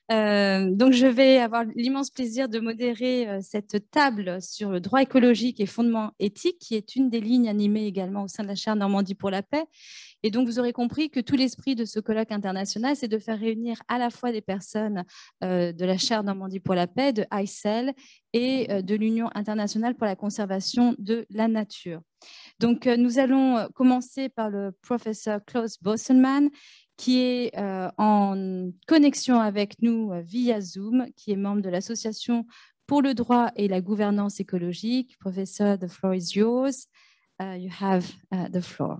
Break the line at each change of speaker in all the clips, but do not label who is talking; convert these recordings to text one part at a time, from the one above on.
Donc, je vais avoir l'immense plaisir de modérer cette table sur le droit écologique et fondements éthiques, qui est une des lignes animées également au sein de la chaire Normandie pour la paix. Et donc, vous aurez compris que tout l'esprit de ce colloque international, c'est de faire réunir à la fois des personnes de la chaire Normandie pour la paix, de ICEL et de l'Union internationale pour la conservation de la nature. Donc, nous allons commencer par le professeur Klaus Bosselmann, qui est en connexion avec nous via Zoom, qui est membre de l'Association pour le droit et la gouvernance écologique. Professeur, the floor is yours. You have the floor.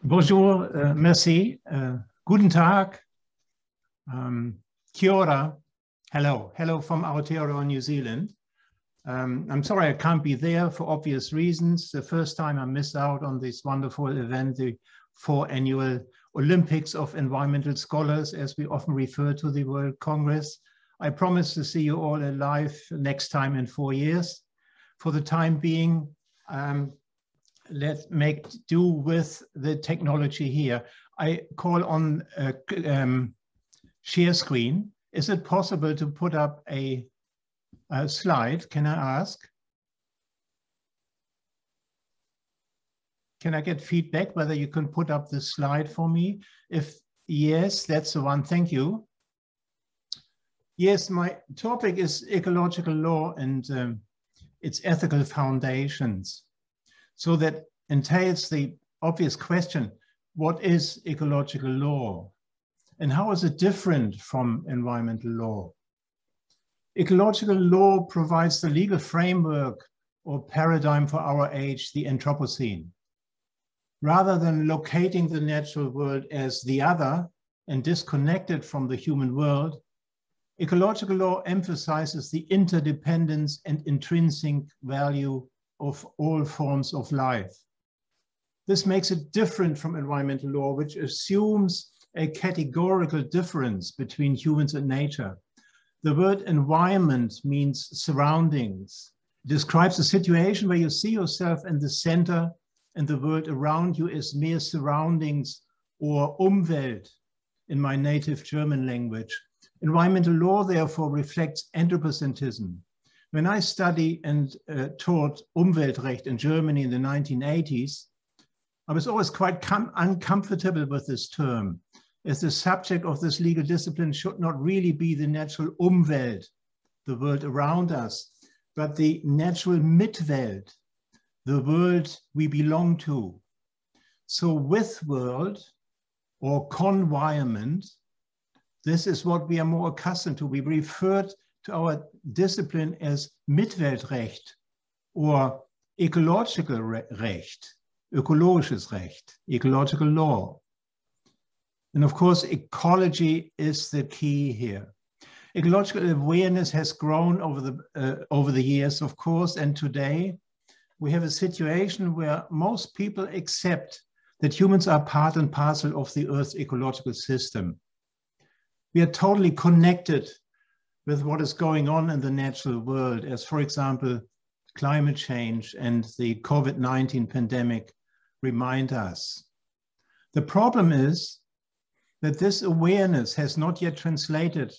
Bonjour, merci. Guten Tag. Kia ora. Hello from Aotearoa, New Zealand. I'm sorry I can't be there for obvious reasons. The first time I missed out on this wonderful event, the 4th annual Olympics of Environmental Scholars, as we often refer to the World Congress. I promise to see you all alive next time in 4 years. For the time being, let's make do with the technology here. I call on share screen. Is it possible to put up a slide? Can I ask? Can I get feedback whether you can put up the slide for me? If yes, that's the one. Thank you. Yes, my topic is ecological law and its ethical foundations. So that entails the obvious question, what is ecological law? And how is it different from environmental law? Ecological law provides the legal framework or paradigm for our age, the Anthropocene. Rather than locating the natural world as the other and disconnected from the human world, ecological law emphasizes the interdependence and intrinsic value of all forms of life. This makes it different from environmental law, which assumes a categorical difference between humans and nature. The word environment means surroundings. It describes a situation where you see yourself in the center and the world around you is mere surroundings, or Umwelt in my native German language. Environmental law, therefore, reflects anthropocentrism. When I studied and taught Umweltrecht in Germany in the 1980s, I was always quite uncomfortable with this term, as the subject of this legal discipline should not really be the natural Umwelt, the world around us, but the natural Mitwelt, the world we belong to. So with world or convironment, this is what we are more accustomed to. We referred to our discipline as Mitweltrecht or ecological Recht, ökologisches Recht, ecological law. And of course, ecology is the key here. Ecological awareness has grown over the years, of course, and today we have a situation where most people accept that humans are part and parcel of the Earth's ecological system. We are totally connected with what is going on in the natural world, as, for example, climate change and the COVID-19 pandemic remind us. The problem is that this awareness has not yet translated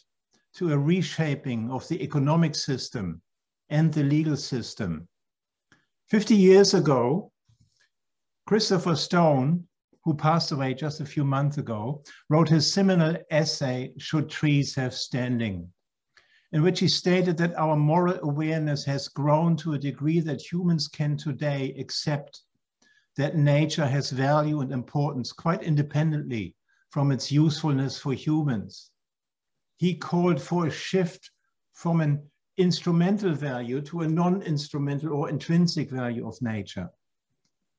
to a reshaping of the economic system and the legal system. 50 years ago, Christopher Stone, who passed away just a few months ago, wrote his seminal essay, Should Trees Have Standing?, in which he stated that our moral awareness has grown to a degree that humans can today accept that nature has value and importance quite independently from its usefulness for humans. He called for a shift from an instrumental value to a non-instrumental or intrinsic value of nature.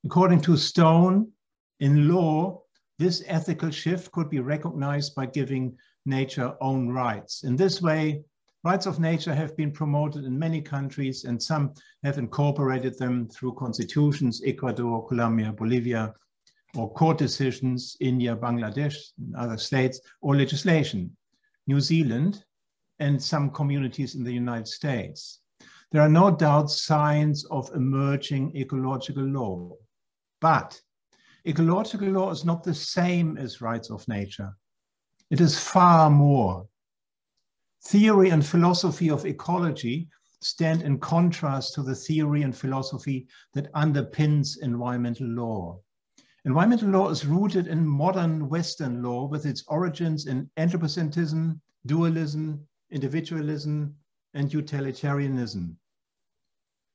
According to Stone, in law, this ethical shift could be recognized by giving nature own rights. In this way, rights of nature have been promoted in many countries, and some have incorporated them through constitutions, Ecuador, Colombia, Bolivia, or court decisions, India, Bangladesh, and other states, or legislation, New Zealand, and some communities in the United States. There are no doubt signs of emerging ecological law, but ecological law is not the same as rights of nature. It is far more. Theory and philosophy of ecology stand in contrast to the theory and philosophy that underpins environmental law. Environmental law is rooted in modern Western law with its origins in anthropocentrism, dualism, individualism, and utilitarianism.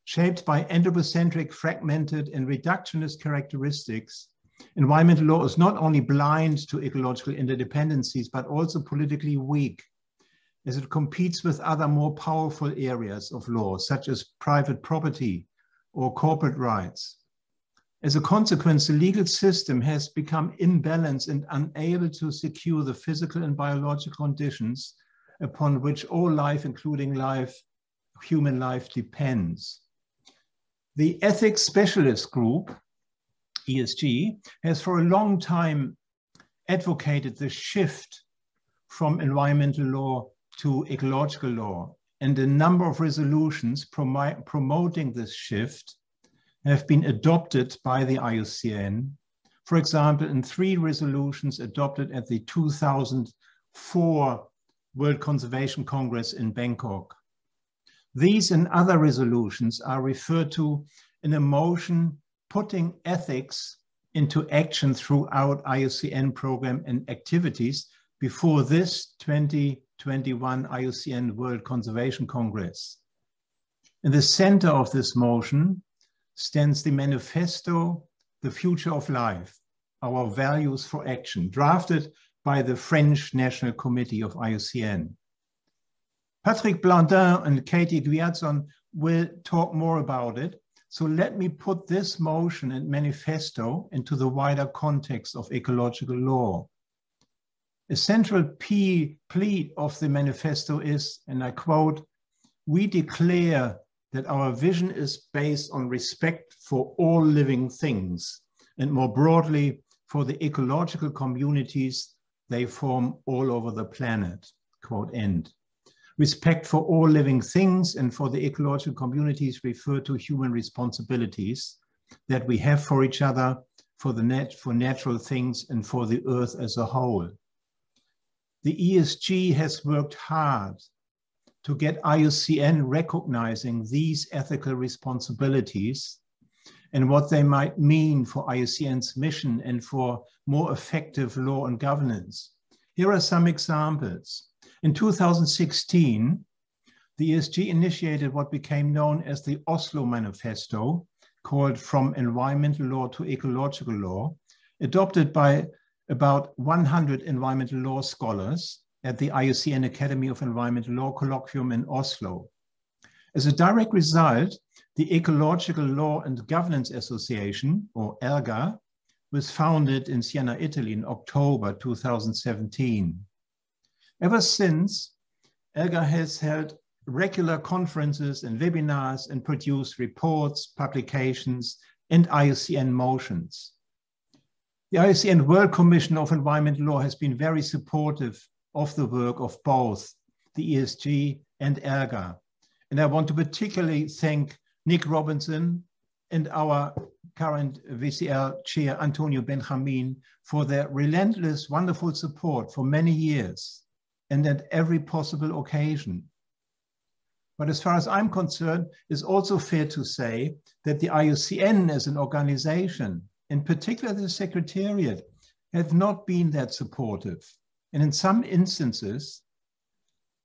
Shaped by anthropocentric, fragmented, and reductionist characteristics, environmental law is not only blind to ecological interdependencies, but also politically weak, as it competes with other more powerful areas of law, such as private property or corporate rights. As a consequence, the legal system has become imbalanced and unable to secure the physical and biological conditions upon which all life, including life, human life, depends. The Ethics Specialist Group, ESG, has for a long time advocated the shift from environmental law to ecological law, and a number of resolutions promoting this shift have been adopted by the IUCN, for example, in 3 resolutions adopted at the 2004 World Conservation Congress in Bangkok. These and other resolutions are referred to in a motion putting ethics into action throughout IUCN program and activities before this 2021 IUCN World Conservation Congress. In the center of this motion stands the manifesto, The Future of Life, Our Values for Action, drafted by the French National Committee of IUCN. Patrick Blandin and Katie Gwiazon will talk more about it, so let me put this motion and manifesto into the wider context of ecological law. A central plea of the manifesto is, and I quote, "We declare that our vision is based on respect for all living things, and more broadly, for the ecological communities they form all over the planet," quote end. Respect for all living things and for the ecological communities refer to human responsibilities that we have for each other, for natural things, and for the earth as a whole. The ESG has worked hard to get IUCN recognizing these ethical responsibilities and what they might mean for IUCN's mission and for more effective law and governance. Here are some examples. In 2016, the ESG initiated what became known as the Oslo Manifesto, called From Environmental Law to Ecological Law, adopted by about 100 environmental law scholars at the IUCN Academy of Environmental Law Colloquium in Oslo. As a direct result, the Ecological Law and Governance Association, or ELGA, was founded in Siena, Italy in October 2017. Ever since, ELGA has held regular conferences and webinars and produced reports, publications, and IUCN motions. The IUCN World Commission of Environmental Law has been very supportive of the work of both the ESG and ELGA. And I want to particularly thank Nick Robinson and our current VCL chair, Antonio Benjamin, for their relentless, wonderful support for many years and at every possible occasion. But as far as I'm concerned, it's also fair to say that the IUCN as an organization, in particular the Secretariat, have not been that supportive, and in some instances,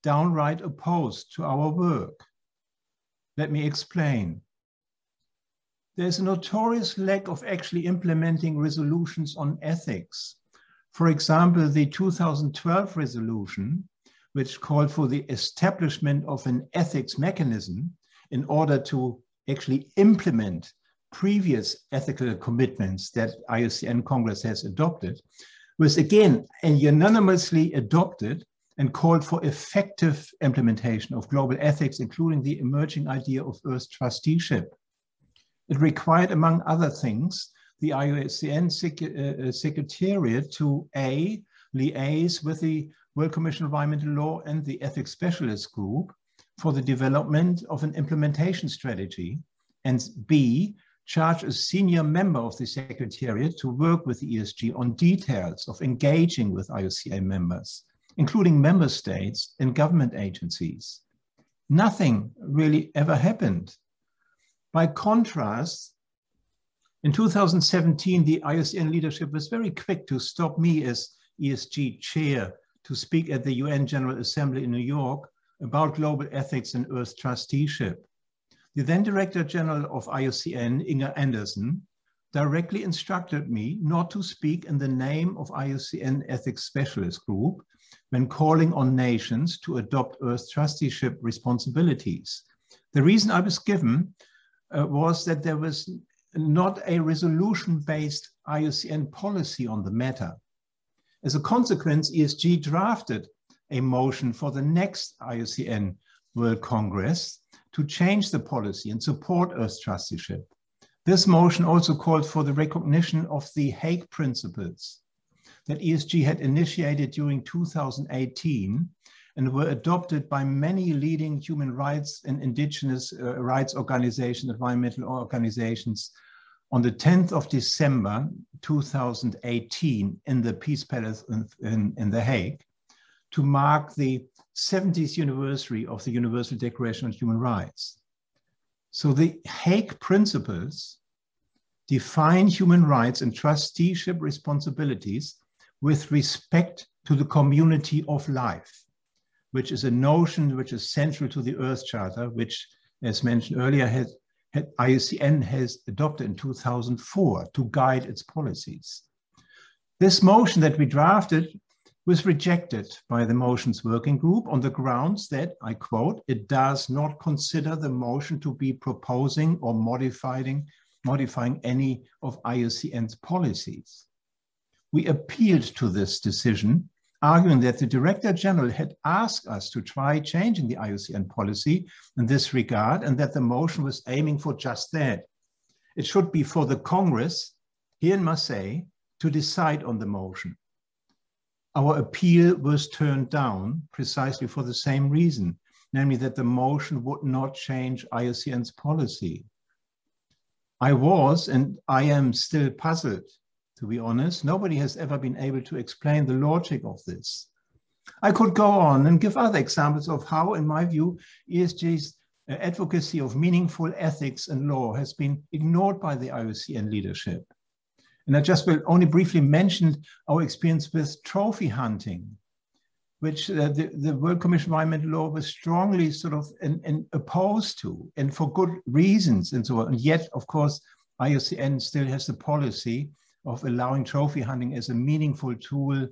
downright opposed to our work. Let me explain. There's a notorious lack of actually implementing resolutions on ethics. For example, the 2012 resolution, which called for the establishment of an ethics mechanism in order to actually implement previous ethical commitments that IUCN Congress has adopted, was again unanimously adopted and called for effective implementation of global ethics, including the emerging idea of Earth trusteeship. It required, among other things, the IUCN Secretariat to A, liaise with the World Commission on Environmental Law and the Ethics Specialist Group for the development of an implementation strategy, and B, charged a senior member of the Secretariat to work with the ESG on details of engaging with IUCN members, including member states and government agencies. Nothing really ever happened. By contrast, in 2017, the IUCN leadership was very quick to stop me as ESG chair to speak at the UN General Assembly in New York about global ethics and Earth trusteeship. The then Director General of IUCN, Inger Andersen, directly instructed me not to speak in the name of IUCN Ethics Specialist Group when calling on nations to adopt Earth trusteeship responsibilities. The reason I was given was that there was not a resolution-based IUCN policy on the matter. As a consequence, ESG drafted a motion for the next IUCN World Congress to change the policy and support Earth trusteeship. This motion also called for the recognition of the Hague Principles that ESG had initiated during 2018 and were adopted by many leading human rights and indigenous rights organizations, environmental organizations, on the 10th of December 2018 in the Peace Palace in The Hague, to mark the 70th anniversary of the Universal Declaration on Human Rights. So the Hague Principles define human rights and trusteeship responsibilities with respect to the community of life, which is a notion which is central to the Earth Charter, which, as mentioned earlier, IUCN has adopted in 2004 to guide its policies. This motion that we drafted was rejected by the Motions Working Group on the grounds that, I quote, it does not consider the motion to be proposing or modifying any of IUCN's policies. We appealed to this decision, arguing that the Director General had asked us to try changing the IUCN policy in this regard, and that the motion was aiming for just that. It should be for the Congress here in Marseille to decide on the motion. Our appeal was turned down precisely for the same reason, namely that the motion would not change IUCN's policy. I was, and I am still puzzled, to be honest. Nobody has ever been able to explain the logic of this. I could go on and give other examples of how, in my view, ESG's advocacy of meaningful ethics and law has been ignored by the IUCN leadership. And I just will only briefly mention our experience with trophy hunting, which the World Commission on Environmental Law was strongly sort of opposed to, and for good reasons and so on. And yet, of course, IUCN still has the policy of allowing trophy hunting as a meaningful tool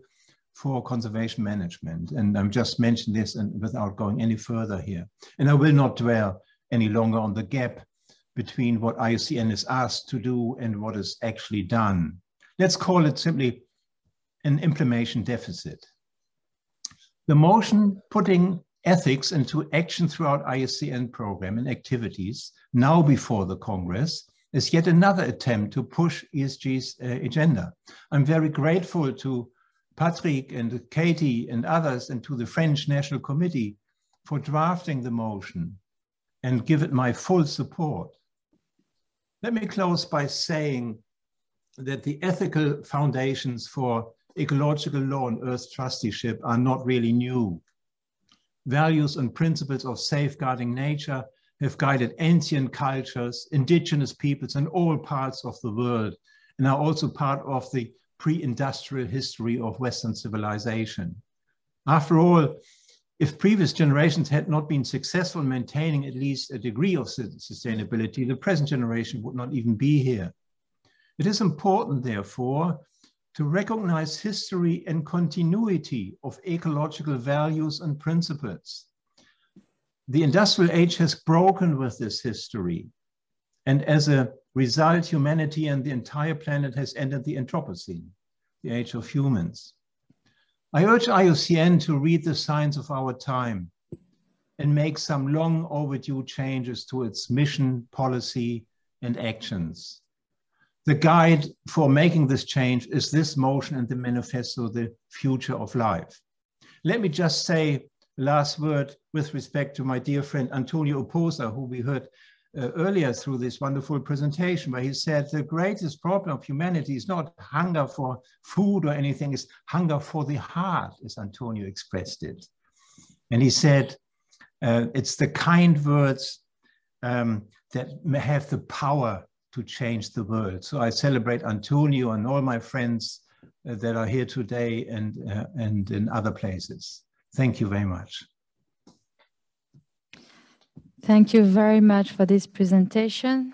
for conservation management. And I'm just mentioning this and without going any further here. And I will not dwell any longer on the gap between what IUCN is asked to do and what is actually done. Let's call it simply an implementation deficit. The motion putting ethics into action throughout IUCN program and activities now before the Congress is yet another attempt to push ESG's agenda. I'm very grateful to Patrick and Katie and others and to the French National Committee for drafting the motion and give it my full support. Let me close by saying that the ethical foundations for ecological law and Earth trusteeship are not really new. Values and principles of safeguarding nature have guided ancient cultures, indigenous peoples in all parts of the world, and are also part of the pre-industrial history of Western civilization. After all, if previous generations had not been successful in maintaining at least a degree of sustainability, the present generation would not even be here. It is important, therefore, to recognize history and continuity of ecological values and principles. The industrial age has broken with this history, and as a result, humanity and the entire planet has entered the Anthropocene, the age of humans. I urge IUCN to read the signs of our time and make some long overdue changes to its mission, policy, and actions. The guide for making this change is this motion and the manifesto, The Future of Life. Let me just say the last word with respect to my dear friend Antonio Oposa, who we heard earlier through this wonderful presentation, where he said the greatest problem of humanity is not hunger for food or anything, it's hunger for the heart, as Antonio expressed it. And he said, it's the kind words that have the power to change the world. So I celebrate Antonio and all my friends that are here today and in other places. Thank you very much.
Thank you very much for this presentation.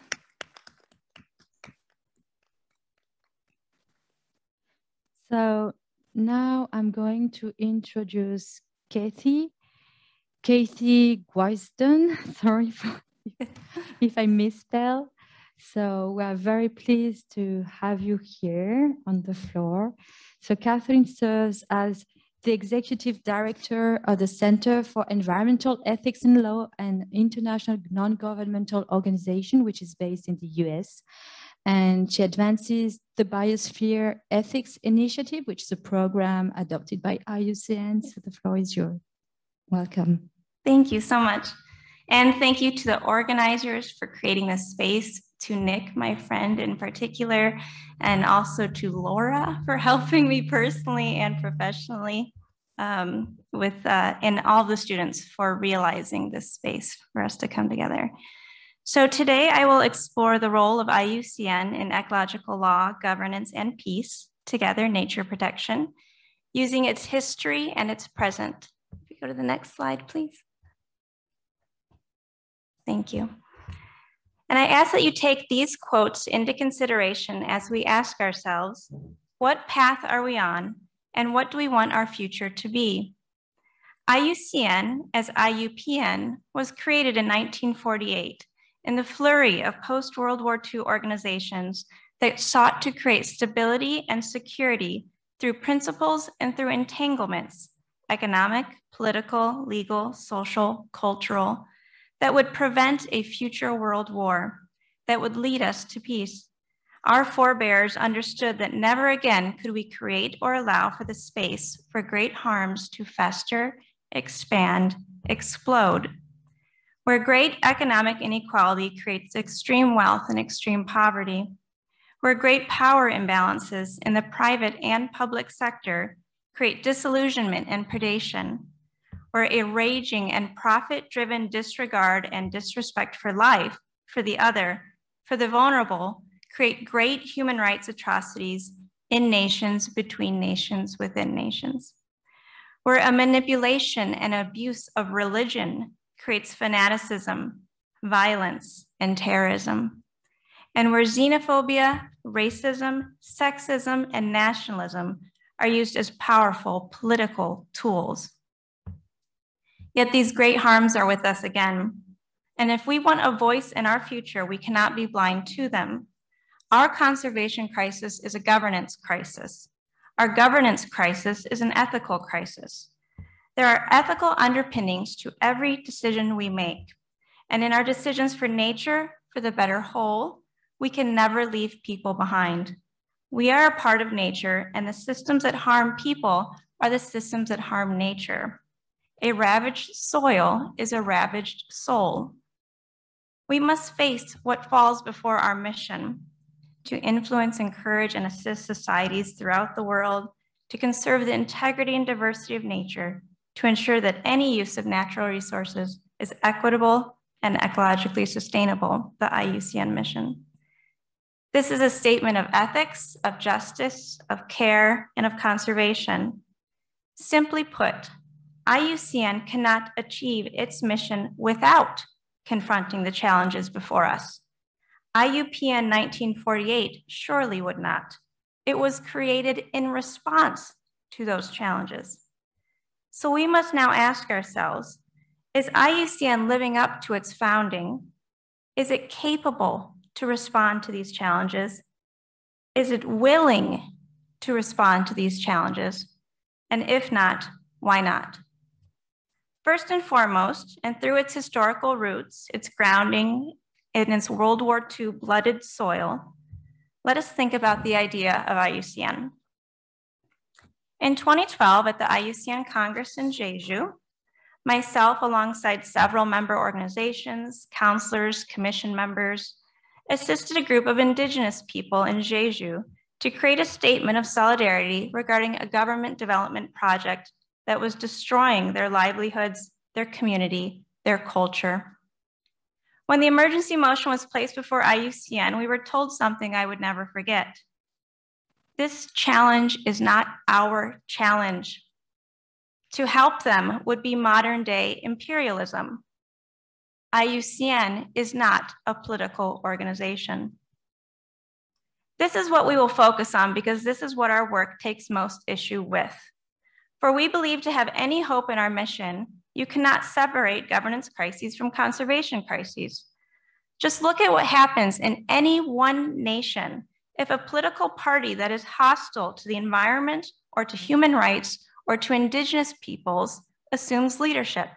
So now I'm going to introduce Kathy Guisden. Sorry if I misspell. So we are very pleased to have you here on the floor. So Catherine serves as the Executive Director of the Center for Environmental Ethics and Law, an international non-governmental organization which is based in the US. And she advances the Biosphere Ethics Initiative, which is a program adopted by IUCN. So the floor is yours. Welcome.
Thank you so much. And thank you to the organizers for creating this space, to Nick, my friend in particular, and also to Laura for helping me personally and professionally, and all the students for realizing this space for us to come together. So today I will explore the role of IUCN in ecological law, governance, and peace, together nature protection, using its history and its present. If you go to the next slide, please. Thank you. And I ask that you take these quotes into consideration as we ask ourselves, what path are we on and what do we want our future to be? IUCN, as IUPN, was created in 1948 in the flurry of post-World War II organizations that sought to create stability and security through principles and through entanglements, economic, political, legal, social, cultural, that would prevent a future world war, that would lead us to peace. Our forebears understood that never again could we create or allow for the space for great harms to fester, expand, explode. Where great economic inequality creates extreme wealth and extreme poverty, where great power imbalances in the private and public sector create disillusionment and predation, where a raging and profit-driven disregard and disrespect for life, for the other, for the vulnerable, create great human rights atrocities in nations, between nations, within nations. Where a manipulation and abuse of religion creates fanaticism, violence, and terrorism. And where xenophobia, racism, sexism, and nationalism are used as powerful political tools. Yet these great harms are with us again. And if we want a voice in our future, we cannot be blind to them. Our conservation crisis is a governance crisis. Our governance crisis is an ethical crisis. There are ethical underpinnings to every decision we make. And in our decisions for nature, for the better whole, we can never leave people behind. We are a part of nature, and the systems that harm people are the systems that harm nature. A ravaged soil is a ravaged soul. We must face what falls before our mission: to influence, encourage, and assist societies throughout the world, to conserve the integrity and diversity of nature, to ensure that any use of natural resources is equitable and ecologically sustainable, the IUCN mission. This is a statement of ethics, of justice, of care, and of conservation. Simply put, IUCN cannot achieve its mission without confronting the challenges before us. IUPN 1948 surely would not. It was created in response to those challenges. So we must now ask ourselves, is IUCN living up to its founding? Is it capable to respond to these challenges? Is it willing to respond to these challenges? And if not, why not? First and foremost, and through its historical roots, its grounding in its World War II blooded soil, let us think about the idea of IUCN. In 2012, at the IUCN Congress in Jeju, Myself, alongside several member organizations, counselors, commission members, assisted a group of Indigenous people in Jeju to create a statement of solidarity regarding a government development project that was destroying their livelihoods, their community, their culture. When the emergency motion was placed before IUCN, we were told something I would never forget. This challenge is not our challenge. To help them would be modern day imperialism. IUCN is not a political organization. This is what we will focus on because this is what our work takes most issue with. For we believe to have any hope in our mission, you cannot separate governance crises from conservation crises. Just look at what happens in any one nation if a political party that is hostile to the environment or to human rights or to Indigenous peoples assumes leadership.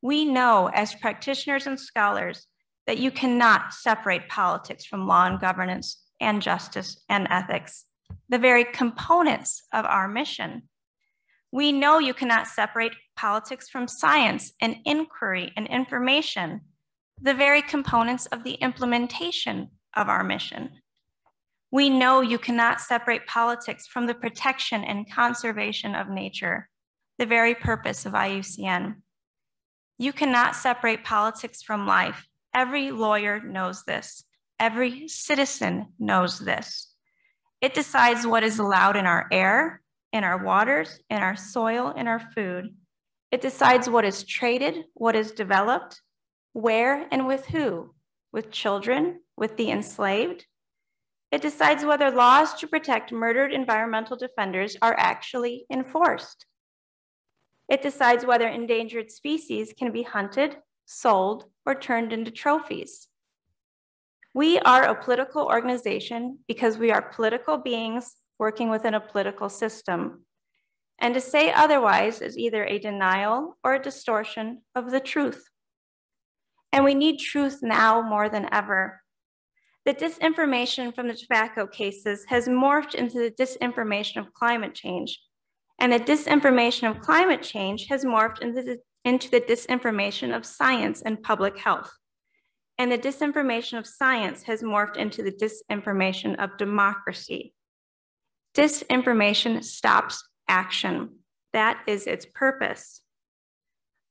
We know as practitioners and scholars that you cannot separate politics from law and governance and justice and ethics, the very components of our mission. We know you cannot separate politics from science and inquiry and information, the very components of the implementation of our mission. We know you cannot separate politics from the protection and conservation of nature, the very purpose of IUCN. You cannot separate politics from life. Every lawyer knows this. Every citizen knows this. It decides what is allowed in our air, in our waters, in our soil, in our food. It decides what is traded, what is developed, where and with who, with children, with the enslaved. It decides whether laws to protect murdered environmental defenders are actually enforced. It decides whether endangered species can be hunted, sold, or turned into trophies. We are a political organization because we are political beings working within a political system. And to say otherwise is either a denial or a distortion of the truth. And we need truth now more than ever. The disinformation from the tobacco cases has morphed into the disinformation of climate change. And the disinformation of climate change has morphed into the disinformation of science and public health. And the disinformation of science has morphed into the disinformation of democracy. Disinformation stops action. That is its purpose.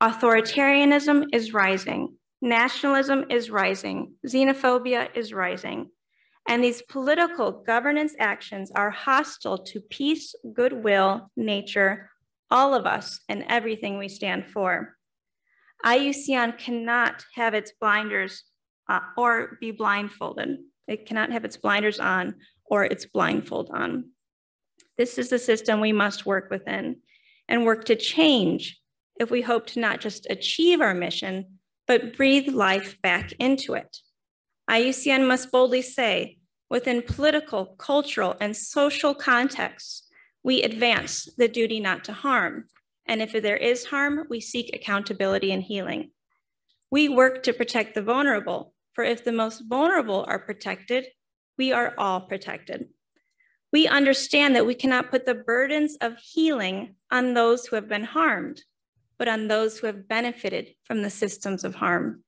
Authoritarianism is rising. Nationalism is rising. Xenophobia is rising. And these political governance actions are hostile to peace, goodwill, nature, all of us, and everything we stand for. IUCN cannot have its blinders or be blindfolded. It cannot have its blinders on or its blindfold on. This is the system we must work within and work to change if we hope to not just achieve our mission, but breathe life back into it. IUCN must boldly say, within political, cultural, and social contexts, we advance the duty not to harm. And if there is harm, we seek accountability and healing. We work to protect the vulnerable, for if the most vulnerable are protected, we are all protected. We understand that we cannot put the burdens of healing on those who have been harmed, but on those who have benefited from the systems of harm.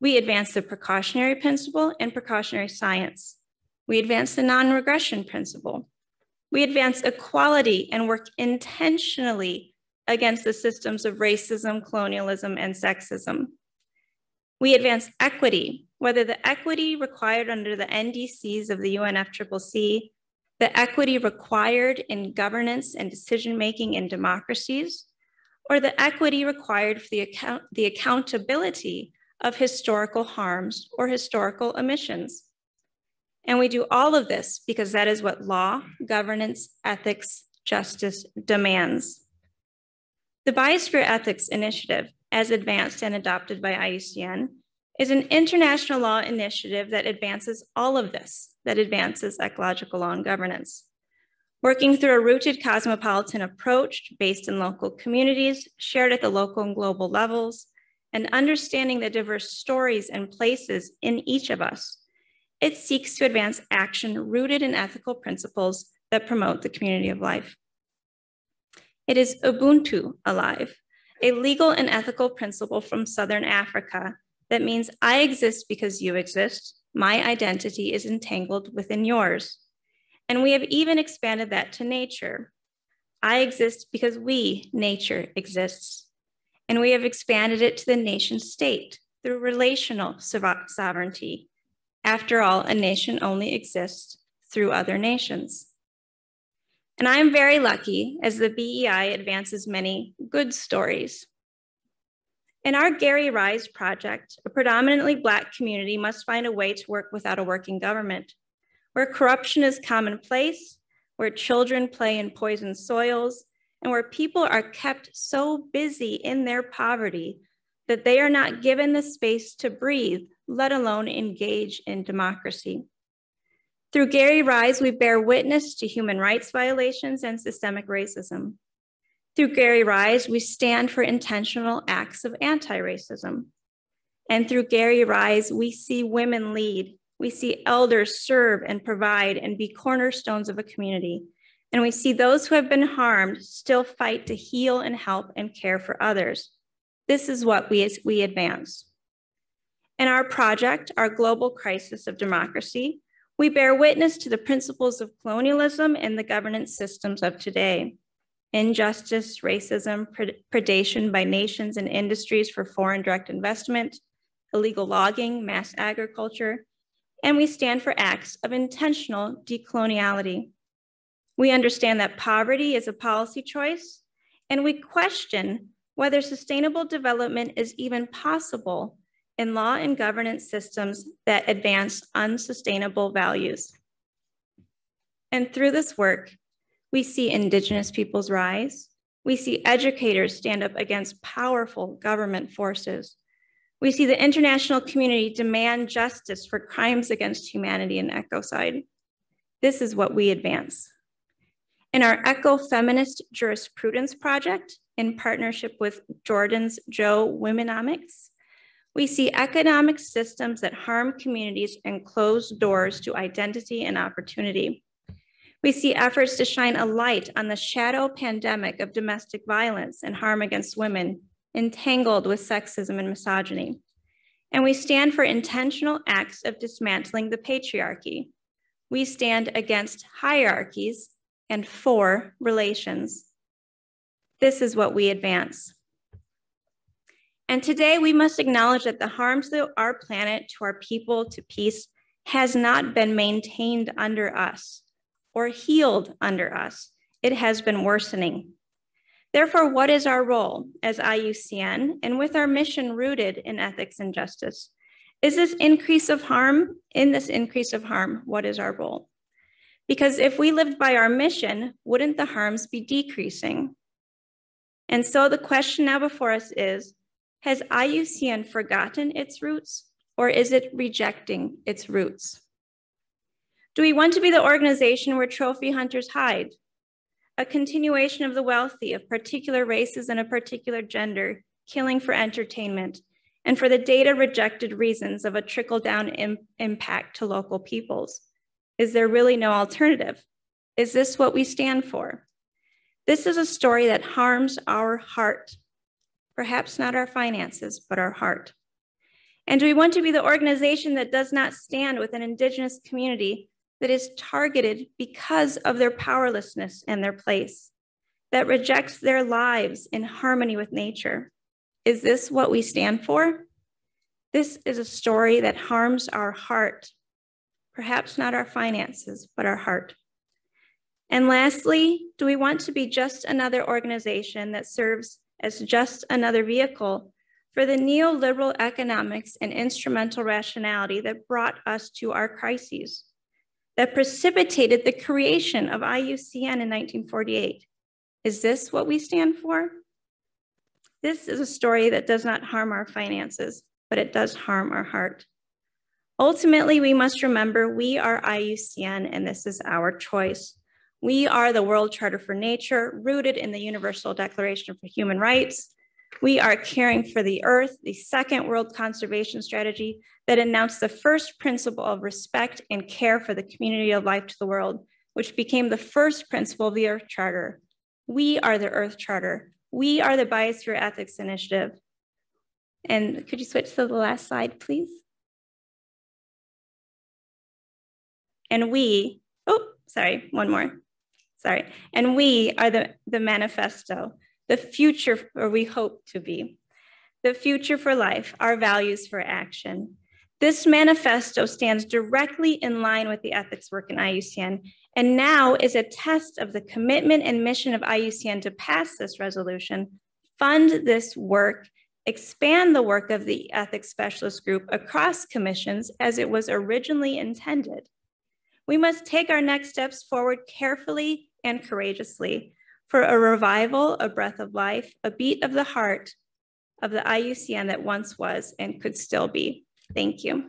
We advance the precautionary principle and precautionary science. We advance the non-regression principle. We advance equality and work intentionally against the systems of racism, colonialism, and sexism. We advance equity, whether the equity required under the NDCs of the UNFCCC, the equity required in governance and decision-making in democracies, or the equity required for the accountability of historical harms or historical omissions. And we do all of this because that is what law, governance, ethics, justice demands. The Biosphere Ethics Initiative, as advanced and adopted by IUCN, is an international law initiative that advances all of this, that advances ecological law and governance. Working through a rooted cosmopolitan approach based in local communities, shared at the local and global levels, and understanding the diverse stories and places in each of us, it seeks to advance action rooted in ethical principles that promote the community of life. It is Ubuntu alive, a legal and ethical principle from Southern Africa that means I exist because you exist. My identity is entangled within yours. And we have even expanded that to nature. I exist because we, nature, exists. And we have expanded it to the nation state through relational sovereignty. After all, a nation only exists through other nations. And I'm very lucky as the BEI advances many good stories. In our Gary Rise project, a predominantly Black community must find a way to work without a working government, where corruption is commonplace, where children play in poisoned soils, and where people are kept so busy in their poverty that they are not given the space to breathe, let alone engage in democracy. Through Gary Rise, we bear witness to human rights violations and systemic racism. Through Gary Rise, we stand for intentional acts of anti-racism. And through Gary Rise, we see women lead. We see elders serve and provide and be cornerstones of a community. And we see those who have been harmed still fight to heal and help and care for others. This is what we advance. In our project, Our Global Crisis of Democracy, we bear witness to the principles of colonialism and the governance systems of today. Injustice, racism, predation by nations and industries for foreign direct investment, illegal logging, mass agriculture, and we stand for acts of intentional decoloniality. We understand that poverty is a policy choice, and we question whether sustainable development is even possible in law and governance systems that advance unsustainable values. And through this work, we see Indigenous peoples rise. We see educators stand up against powerful government forces. We see the international community demand justice for crimes against humanity and ecocide. This is what we advance. In our Ecofeminist Jurisprudence Project, in partnership with Jordan's Joe Womenomics, we see economic systems that harm communities and close doors to identity and opportunity. We see efforts to shine a light on the shadow pandemic of domestic violence and harm against women, entangled with sexism and misogyny. And we stand for intentional acts of dismantling the patriarchy. We stand against hierarchies and for relations. This is what we advance. And today we must acknowledge that the harm to our planet, to our people, to peace has not been maintained under us or healed under us. It has been worsening. Therefore, what is our role as IUCN and with our mission rooted in ethics and justice? In this increase of harm, what is our role? Because if we lived by our mission, wouldn't the harms be decreasing? And so the question now before us is, has IUCN forgotten its roots, or is it rejecting its roots? Do we want to be the organization where trophy hunters hide? A continuation of the wealthy of particular races and a particular gender, killing for entertainment, and for the data-rejected reasons of a trickle-down impact to local peoples? Is there really no alternative? Is this what we stand for? This is a story that harms our heart. Perhaps not our finances, but our heart. And do we want to be the organization that does not stand with an Indigenous community that is targeted because of their powerlessness and their place, that rejects their lives in harmony with nature? Is this what we stand for? This is a story that harms our heart. Perhaps not our finances, but our heart. And lastly, do we want to be just another organization that serves as just another vehicle for the neoliberal economics and instrumental rationality that brought us to our crises, that precipitated the creation of IUCN in 1948? Is this what we stand for? This is a story that does not harm our finances, but it does harm our heart. Ultimately, we must remember we are IUCN and this is our choice. We are the World Charter for Nature, rooted in the Universal Declaration for Human Rights. We are Caring for the Earth, the second World Conservation Strategy that announced the first principle of respect and care for the community of life to the world, which became the first principle of the Earth Charter. We are the Earth Charter. We are the Biosphere Ethics Initiative. And could you switch to the last slide, please? And we, one more. Sorry. And we are the manifesto, the future, or we hope to be, the future for life, our values for action. This manifesto stands directly in line with the ethics work in IUCN, and now is a test of the commitment and mission of IUCN to pass this resolution, fund this work, expand the work of the ethics specialist group across commissions as it was originally intended. We must take our next steps forward carefully and courageously for a revival, a breath of life, a beat of the heart of the IUCN that once was and could still be. Thank you.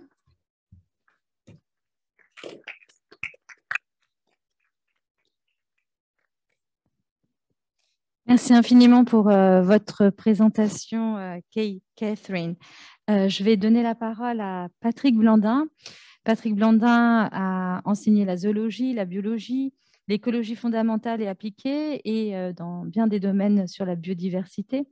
Merci infiniment pour votre présentation, Catherine. Je vais donner la parole à Patrick Blandin. Patrick Blandin a enseigné la zoologie, la biologie, l'écologie fondamentale et appliquée et dans bien des domaines sur la biodiversité.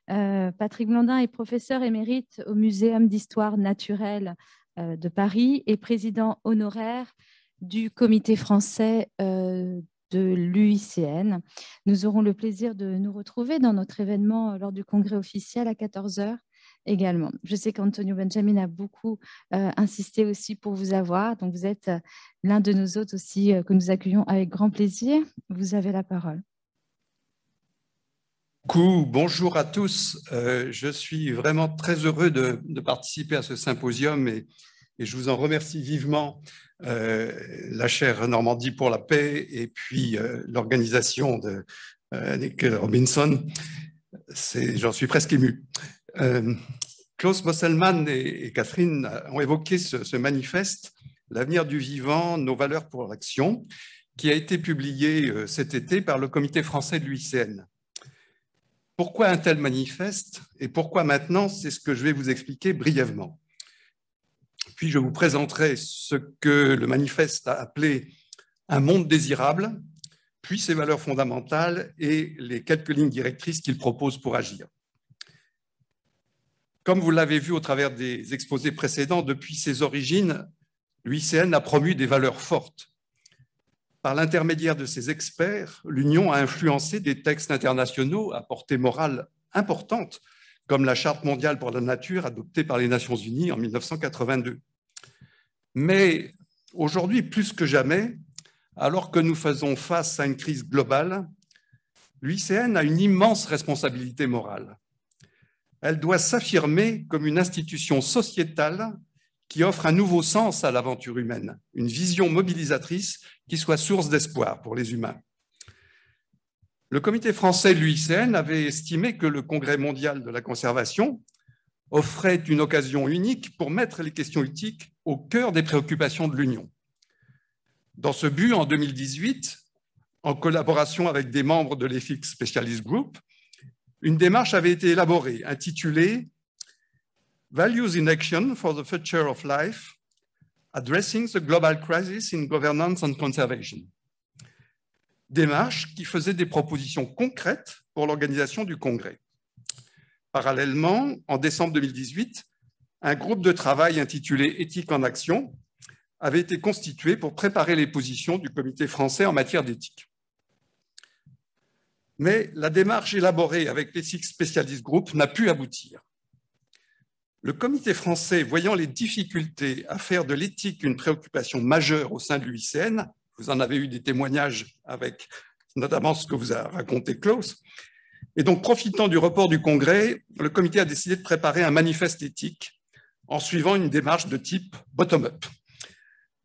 Patrick Blandin est professeur émérite au Muséum d'histoire naturelle de Paris et président honoraire du comité français de l'UICN. Nous aurons le plaisir de nous retrouver dans notre événement lors du congrès officiel à 14 h également. Je sais qu'Antonio Benjamin a beaucoup insisté aussi pour vous avoir, donc vous êtes l'un de nos hôtes aussi que nous accueillons avec grand plaisir. Vous avez la parole.
Bonjour à tous. Je suis vraiment très heureux de participer à ce symposium et je vous en remercie vivement, la chaire Normandie pour la paix et puis l'organisation de Nick Robinson. J'en suis presque ému. Klaus Bosselmann et Catherine ont évoqué ce manifeste, L'avenir du vivant, nos valeurs pour l'action, qui a été publié cet été par le comité français de l'UICN. Pourquoi un tel manifeste et pourquoi maintenant? C'est ce que je vais vous expliquer brièvement. Puis je vous présenterai ce que le manifeste a appelé un monde désirable, puis ses valeurs fondamentales et les quelques lignes directrices qu'il propose pour agir. Comme vous l'avez vu au travers des exposés précédents, depuis ses origines, l'UICN a promu des valeurs fortes. Par l'intermédiaire de ses experts, l'Union a influencé des textes internationaux à portée morale importante, comme la Charte mondiale pour la nature adoptée par les Nations unies en 1982. Mais aujourd'hui, plus que jamais, alors que nous faisons face à une crise globale, l'UICN a une immense responsabilité morale. Elle doit s'affirmer comme une institution sociétale qui offre un nouveau sens à l'aventure humaine, une vision mobilisatrice qui soit source d'espoir pour les humains. Le comité français de l'UICN avait estimé que le Congrès mondial de la conservation offrait une occasion unique pour mettre les questions éthiques au cœur des préoccupations de l'Union. Dans ce but, en 2018, en collaboration avec des membres de l'Ethics Specialist Group, une démarche avait été élaborée, intitulée « Values in Action for the Future of Life, Addressing the Global Crisis in Governance and Conservation ». Démarche qui faisait des propositions concrètes pour l'organisation du Congrès. Parallèlement, en décembre 2018, un groupe de travail intitulé « Éthique en action » avait été constitué pour préparer les positions du comité français en matière d'éthique. Mais la démarche élaborée avec l'Ethics Specialist Group n'a pu aboutir. Le comité français, voyant les difficultés à faire de l'éthique une préoccupation majeure au sein de l'UICN, vous en avez eu des témoignages avec notamment ce que vous a raconté Klaus, et donc profitant du report du congrès, le comité a décidé de préparer un manifeste éthique en suivant une démarche de type bottom-up.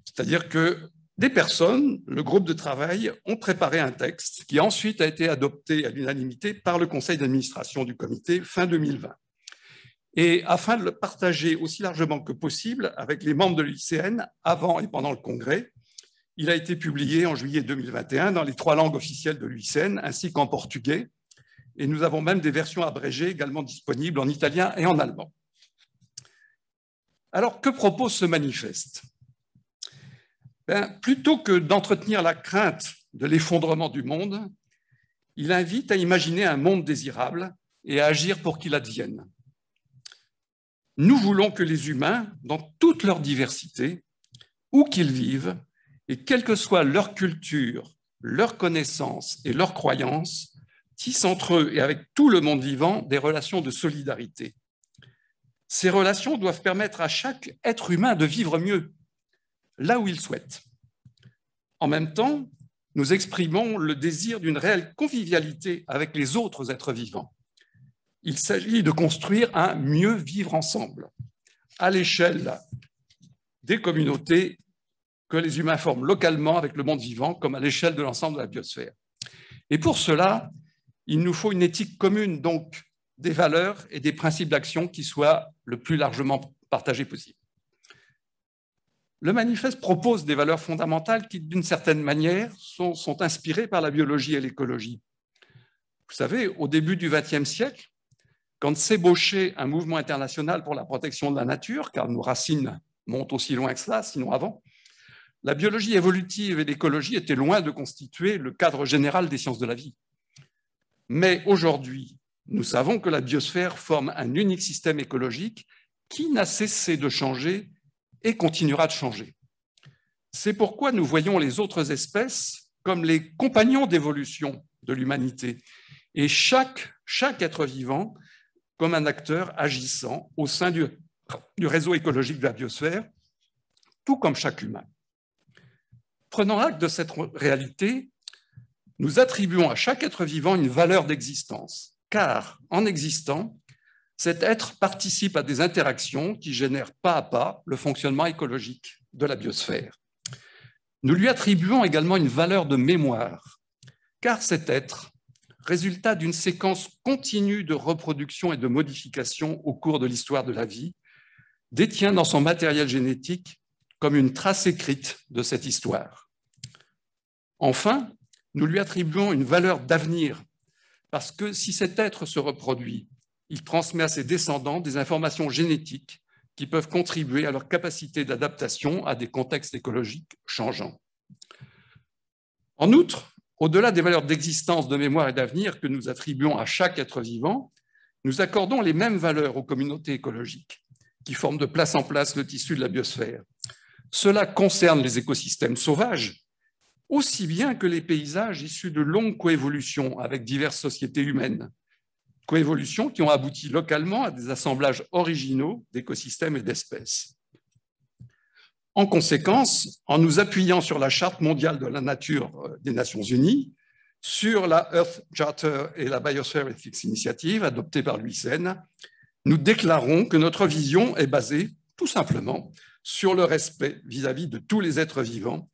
C'est-à-dire que des personnes, le groupe de travail, ont préparé un texte qui ensuite a été adopté à l'unanimité par le conseil d'administration du comité fin 2020. Et afin de le partager aussi largement que possible avec les membres de l'UICN avant et pendant le congrès, il a été publié en juillet 2021 dans les 3 langues officielles de l'UICN ainsi qu'en portugais. Et nous avons même des versions abrégées également disponibles en italien et en allemand. Alors, que propose ce manifeste? Plutôt que d'entretenir la crainte de l'effondrement du monde, Il invite à imaginer un monde désirable et à agir pour qu'il advienne. Nous voulons que les humains, dans toute leur diversité, où qu'ils vivent, et quelle que soit leur culture, leur connaissance et leurs croyances, tissent entre eux et avec tout le monde vivant des relations de solidarité. Ces relations doivent permettre à chaque être humain de vivre mieux, là où il souhaite. En même temps, nous exprimons le désir d'une réelle convivialité avec les autres êtres vivants. Il s'agit de construire un mieux vivre ensemble, à l'échelle des communautés que les humains forment localement avec le monde vivant, comme à l'échelle de l'ensemble de la biosphère. Et pour cela, il nous faut une éthique commune, donc des valeurs et des principes d'action qui soient le plus largement partagés possible. Le manifeste propose des valeurs fondamentales qui, d'une certaine manière, sont inspirées par la biologie et l'écologie. Vous savez, au début du XXe siècle, quand s'ébauchait un mouvement international pour la protection de la nature, car nos racines montent aussi loin que cela, sinon avant, la biologie évolutive et l'écologie étaient loin de constituer le cadre général des sciences de la vie. Mais aujourd'hui, nous savons que la biosphère forme un unique système écologique qui n'a cessé de changer et continuera de changer. C'est pourquoi nous voyons les autres espèces comme les compagnons d'évolution de l'humanité et chaque être vivant comme un acteur agissant au sein du réseau écologique de la biosphère, tout comme chaque humain. Prenant acte de cette réalité, nous attribuons à chaque être vivant une valeur d'existence, car en existant, cet être participe à des interactions qui génèrent pas à pas le fonctionnement écologique de la biosphère. Nous lui attribuons également une valeur de mémoire, car cet être, résultat d'une séquence continue de reproduction et de modification au cours de l'histoire de la vie, détient dans son matériel génétique comme une trace écrite de cette histoire. Enfin, nous lui attribuons une valeur d'avenir, parce que si cet être se reproduit, il transmet à ses descendants des informations génétiques qui peuvent contribuer à leur capacité d'adaptation à des contextes écologiques changeants. En outre, au-delà des valeurs d'existence, de mémoire et d'avenir que nous attribuons à chaque être vivant, nous accordons les mêmes valeurs aux communautés écologiques qui forment de place en place le tissu de la biosphère. Cela concerne les écosystèmes sauvages, aussi bien que les paysages issus de longues coévolutions avec diverses sociétés humaines, coévolutions qui ont abouti localement à des assemblages originaux d'écosystèmes et d'espèces. En conséquence, en nous appuyant sur la Charte mondiale de la nature des Nations Unies, sur la Earth Charter et la Biosphere Ethics Initiative adoptée par l'UICN, nous déclarons que notre vision est basée tout simplement sur le respect vis-à-vis de tous les êtres vivants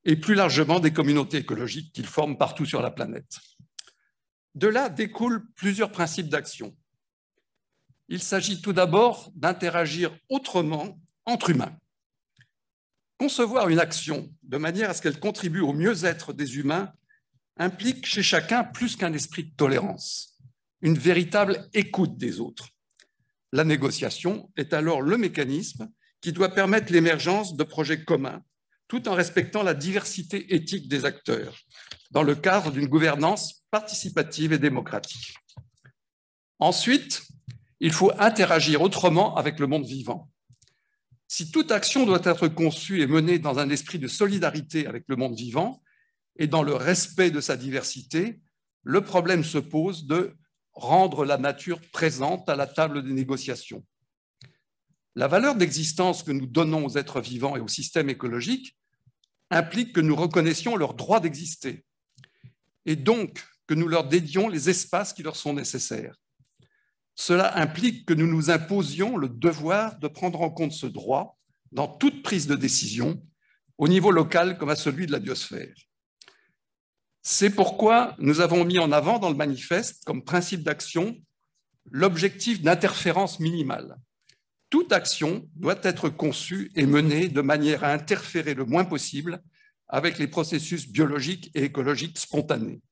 et plus largement des communautés écologiques qu'ils forment partout sur la planète. De là découlent plusieurs principes d'action. Il s'agit tout d'abord d'interagir autrement entre humains. Concevoir une action de manière à ce qu'elle contribue au mieux-être des humains implique chez chacun plus qu'un esprit de tolérance, une véritable écoute des autres. La négociation est alors le mécanisme qui doit permettre l'émergence de projets communs, tout en respectant la diversité éthique des acteurs, dans le cadre d'une gouvernance participative et démocratique. Ensuite, il faut interagir autrement avec le monde vivant. Si toute action doit être conçue et menée dans un esprit de solidarité avec le monde vivant et dans le respect de sa diversité, le problème se pose de rendre la nature présente à la table des négociations. La valeur d'existence que nous donnons aux êtres vivants et au système écologique implique que nous reconnaissions leur droit d'exister et donc que nous leur dédions les espaces qui leur sont nécessaires. Cela implique que nous nous imposions le devoir de prendre en compte ce droit dans toute prise de décision, au niveau local comme à celui de la biosphère. C'est pourquoi nous avons mis en avant dans le manifeste comme principe d'action l'objectif d'interférence minimale. Toute action doit être conçue et menée de manière à interférer le moins possible avec les processus biologiques et écologiques spontanés.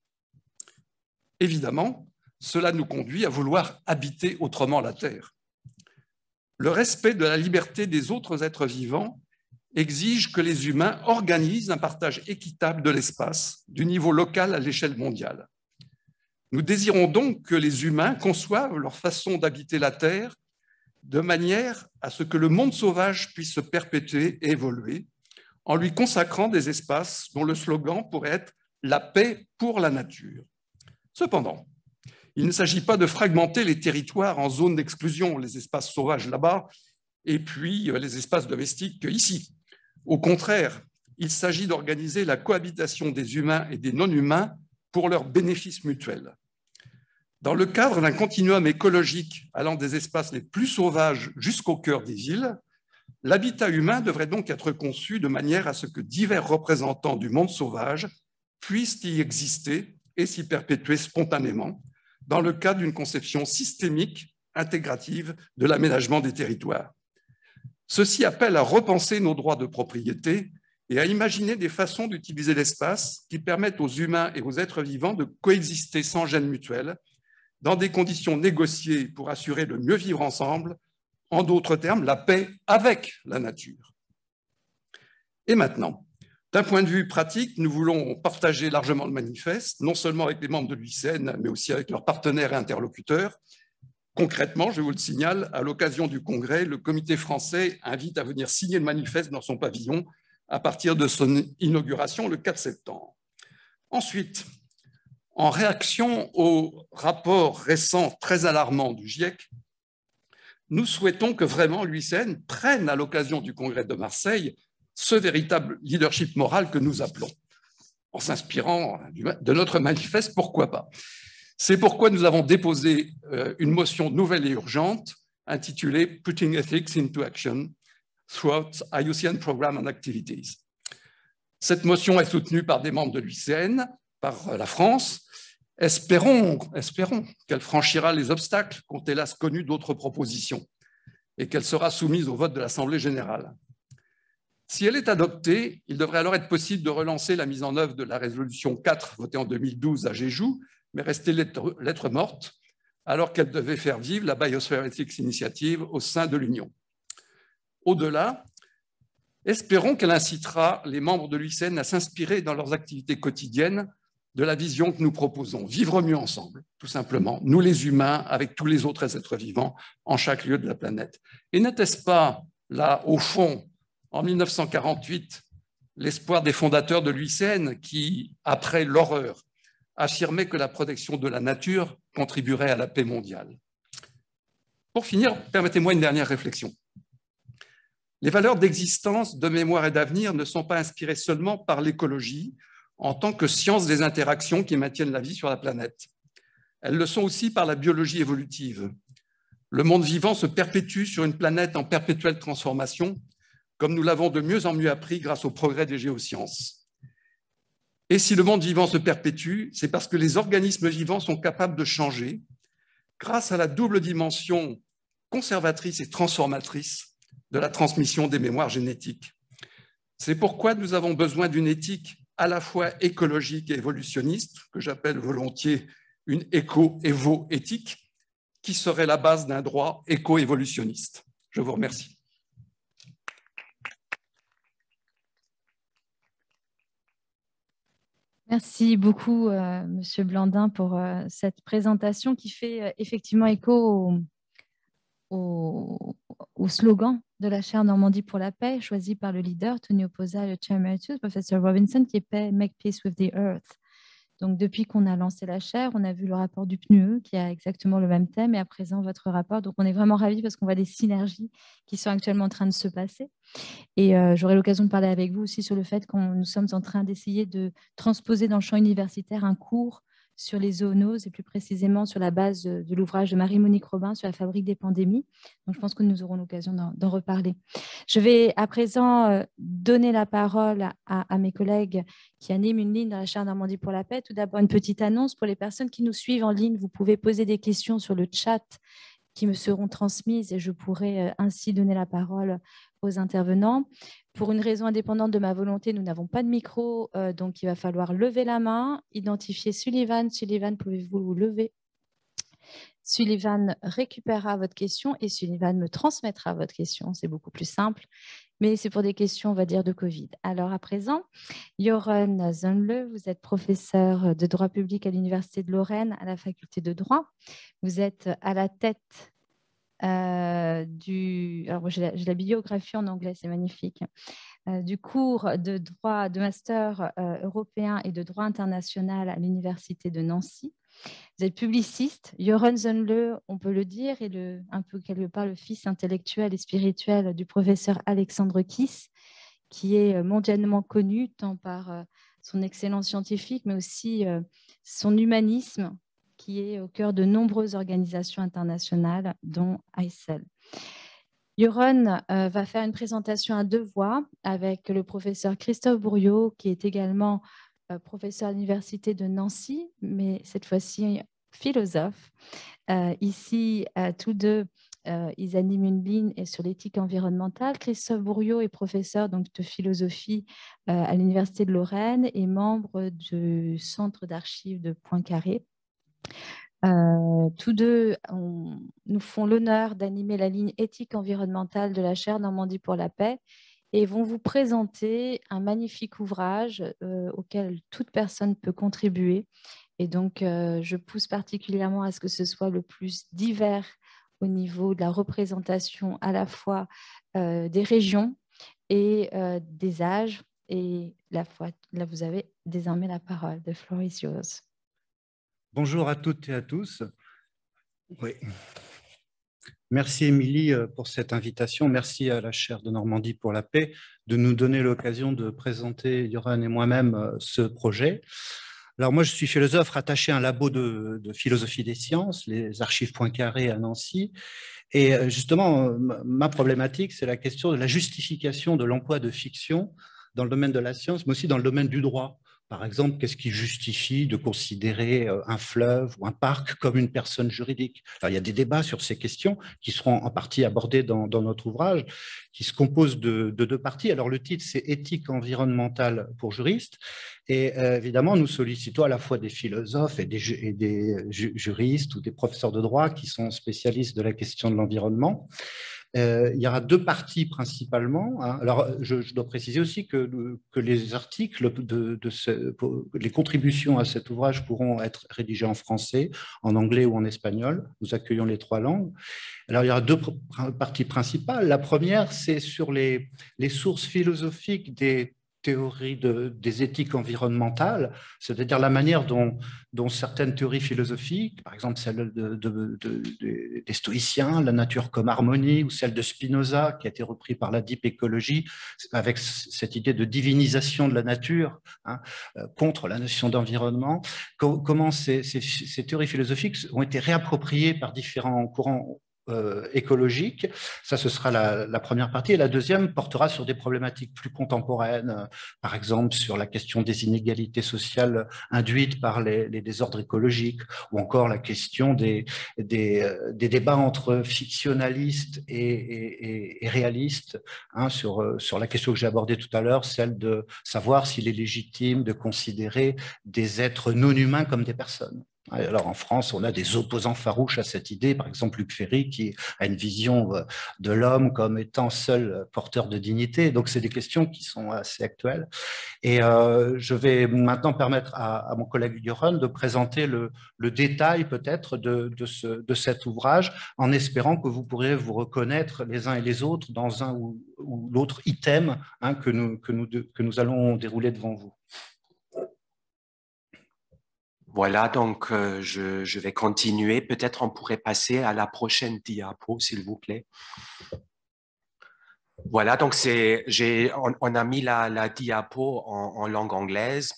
Évidemment, cela nous conduit à vouloir habiter autrement la Terre. Le respect de la liberté des autres êtres vivants exige que les humains organisent un partage équitable de l'espace, du niveau local à l'échelle mondiale. Nous désirons donc que les humains conçoivent leur façon d'habiter la Terre de manière à ce que le monde sauvage puisse se perpétuer et évoluer, en lui consacrant des espaces dont le slogan pourrait être « la paix pour la nature ». Cependant, il ne s'agit pas de fragmenter les territoires en zones d'exclusion, les espaces sauvages là-bas, et puis les espaces domestiques ici. Au contraire, il s'agit d'organiser la cohabitation des humains et des non-humains pour leur bénéfice mutuel. Dans le cadre d'un continuum écologique allant des espaces les plus sauvages jusqu'au cœur des villes, l'habitat humain devrait donc être conçu de manière à ce que divers représentants du monde sauvage puissent y exister et s'y perpétuer spontanément, dans le cadre d'une conception systémique, intégrative de l'aménagement des territoires. Ceci appelle à repenser nos droits de propriété et à imaginer des façons d'utiliser l'espace qui permettent aux humains et aux êtres vivants de coexister sans gêne mutuelle, dans des conditions négociées pour assurer le mieux vivre ensemble, en d'autres termes, la paix avec la nature. Et maintenant, d'un point de vue pratique, nous voulons partager largement le manifeste, non seulement avec les membres de l'UICN, mais aussi avec leurs partenaires et interlocuteurs. Concrètement, je vous le signale, à l'occasion du congrès, le comité français invite à venir signer le manifeste dans son pavillon à partir de son inauguration le 4 septembre. Ensuite, en réaction au rapport récent très alarmant du GIEC, nous souhaitons que vraiment l'UICN prenne à l'occasion du congrès de Marseille ce véritable leadership moral que nous appelons. En s'inspirant de notre manifeste, pourquoi pas? C'est pourquoi nous avons déposé une motion nouvelle et urgente intitulée « Putting Ethics into Action throughout IUCN Programme and Activities ». Cette motion est soutenue par des membres de l'UICN, par la France. Espérons qu'elle franchira les obstacles qu'ont hélas connu d'autres propositions et qu'elle sera soumise au vote de l'Assemblée générale. Si elle est adoptée, il devrait alors être possible de relancer la mise en œuvre de la résolution 4 votée en 2012 à Jeju, mais restée lettre morte, alors qu'elle devait faire vivre la Biosphere Ethics Initiative au sein de l'Union. Au-delà, espérons qu'elle incitera les membres de l'UICN à s'inspirer dans leurs activités quotidiennes de la vision que nous proposons, vivre mieux ensemble, tout simplement, nous les humains avec tous les autres êtres vivants en chaque lieu de la planète. Et n'était-ce pas là, au fond, en 1948, l'espoir des fondateurs de l'UICN qui, après l'horreur, affirmaient que la protection de la nature contribuerait à la paix mondiale? Pour finir, permettez-moi une dernière réflexion. Les valeurs d'existence, de mémoire et d'avenir ne sont pas inspirées seulement par l'écologie, en tant que science des interactions qui maintiennent la vie sur la planète. Elles le sont aussi par la biologie évolutive. Le monde vivant se perpétue sur une planète en perpétuelle transformation, comme nous l'avons de mieux en mieux appris grâce au progrès des géosciences. Et si le monde vivant se perpétue, c'est parce que les organismes vivants sont capables de changer grâce à la double dimension conservatrice et transformatrice de la transmission des mémoires génétiques. C'est pourquoi nous avons besoin d'une éthique à la fois écologique et évolutionniste, que j'appelle volontiers une éco-évo-éthique, qui serait la base d'un droit éco-évolutionniste. Je vous remercie.
Merci beaucoup, Monsieur Blandin, pour cette présentation qui fait effectivement écho au slogan de la chaire Normandie pour la paix, choisi par le leader Tony Oposa, le chair emeritus, professeur Robinson, qui est Make Peace with the Earth. Donc, depuis qu'on a lancé la chaire, on a vu le rapport du PNUE qui a exactement le même thème et à présent votre rapport. Donc, on est vraiment ravis parce qu'on voit des synergies qui sont actuellement en train de se passer. Et j'aurai l'occasion de parler avec vous aussi sur le fait que nous sommes en train d'essayer de transposer dans le champ universitaire un cours sur les zoonoses et plus précisément sur la base de l'ouvrage de Marie-Monique Robin sur la fabrique des pandémies. Donc, je pense que nous aurons l'occasion d'en reparler. Je vais à présent donner la parole à mes collègues qui animent une ligne dans la chaire Normandie pour la paix. Tout d'abord, une petite annonce pour les personnes qui nous suivent en ligne. Vous pouvez poser des questions sur le chat qui me seront transmises et je pourrai ainsi donner la parole aux intervenants. Pour une raison indépendante de ma volonté, nous n'avons pas de micro, donc il va falloir lever la main, identifier Sullivan. Sullivan, pouvez-vous vous lever? Sullivan récupérera votre question et Sullivan me transmettra votre question. C'est beaucoup plus simple. mais c'est pour des questions, on va dire, de Covid. Alors à présent, Joren Zundle, vous êtes professeur de droit public à l'Université de Lorraine, à la faculté de droit. Vous êtes à la tête alors j'ai la bibliographie en anglais, c'est magnifique, du cours de droit de master européen et de droit international à l'Université de Nancy. Vous êtes publiciste. Joren Zundle, on peut le dire, est un peu quelque part le fils intellectuel et spirituel du professeur Alexandre Kiss, qui est mondialement connu tant par son excellence scientifique, mais aussi son humanisme, qui est au cœur de nombreuses organisations internationales, dont ICEL. Joren va faire une présentation à 2 voix avec le professeur Christophe Bourriaud, qui est également professeur à l'Université de Nancy, mais cette fois-ci philosophe. Ici, tous deux, ils animent une ligne sur l'éthique environnementale. Christophe Bourriaud est professeur donc, de philosophie à l'Université de Lorraine et membre du Centre d'archives de Poincaré. Tous deux nous font l'honneur d'animer la ligne éthique environnementale de la chaire Normandie pour la paix et vont vous présenter un magnifique ouvrage auquel toute personne peut contribuer. Et donc, je pousse particulièrement à ce que ce soit le plus divers au niveau de la représentation à la fois des régions et des âges. Et là, vous avez désormais la parole. The floor is yours.
Bonjour à toutes et à tous. Oui. Merci Émilie pour cette invitation. Merci à la chaire de Normandie pour la paix de nous donner l'occasion de présenter, Joren et moi-même, ce projet. Alors moi, je suis philosophe rattaché à un labo de philosophie des sciences, les archives Poincaré à Nancy. Et justement, ma problématique, c'est la question de la justification de l'emploi de fiction dans le domaine de la science, mais aussi dans le domaine du droit. Par exemple, qu'est-ce qui justifie de considérer un fleuve ou un parc comme une personne juridique? Alors, il y a des débats sur ces questions qui seront en partie abordés dans notre ouvrage, qui se composent de 2 parties. Alors, le titre, c'est « Éthique environnementale pour juristes ». Et évidemment, nous sollicitons à la fois des philosophes et des juristes ou des professeurs de droit qui sont spécialistes de la question de l'environnement. Il y aura 2 parties principalement. Alors, je dois préciser aussi que les articles, les contributions à cet ouvrage pourront être rédigées en français, en anglais ou en espagnol. Nous accueillons les 3 langues. Alors, il y aura 2 parties principales. La première, c'est sur les sources philosophiques des théories des éthiques environnementales, c'est-à-dire la manière dont certaines théories philosophiques, par exemple celle des stoïciens, la nature comme harmonie, ou celle de Spinoza, qui a été repris par la deep écologie, avec cette idée de divinisation de la nature, contre la notion d'environnement, comment ces théories philosophiques ont été réappropriées par différents courants écologique. Ça, ce sera la première partie. Et la deuxième portera sur des problématiques plus contemporaines, par exemple sur la question des inégalités sociales induites par les désordres écologiques, ou encore la question des débats entre fictionnalistes et réalistes, sur la question que j'ai abordée tout à l'heure, celle de savoir s'il est légitime de considérer des êtres non humains comme des personnes. Alors en France, on a des opposants farouches à cette idée, par exemple Luc Ferry qui a une vision de l'homme comme étant seul porteur de dignité. Donc c'est des questions qui sont assez actuelles. Et je vais maintenant permettre à mon collègue Joren de présenter le détail peut-être de cet ouvrage, en espérant que vous pourrez vous reconnaître les uns et les autres dans un ou l'autre item que nous allons dérouler devant vous.
Voilà, donc je vais continuer. Peut-être on pourrait passer à la prochaine diapo, s'il vous plaît. Voilà, donc on a mis la diapo en langue anglaise.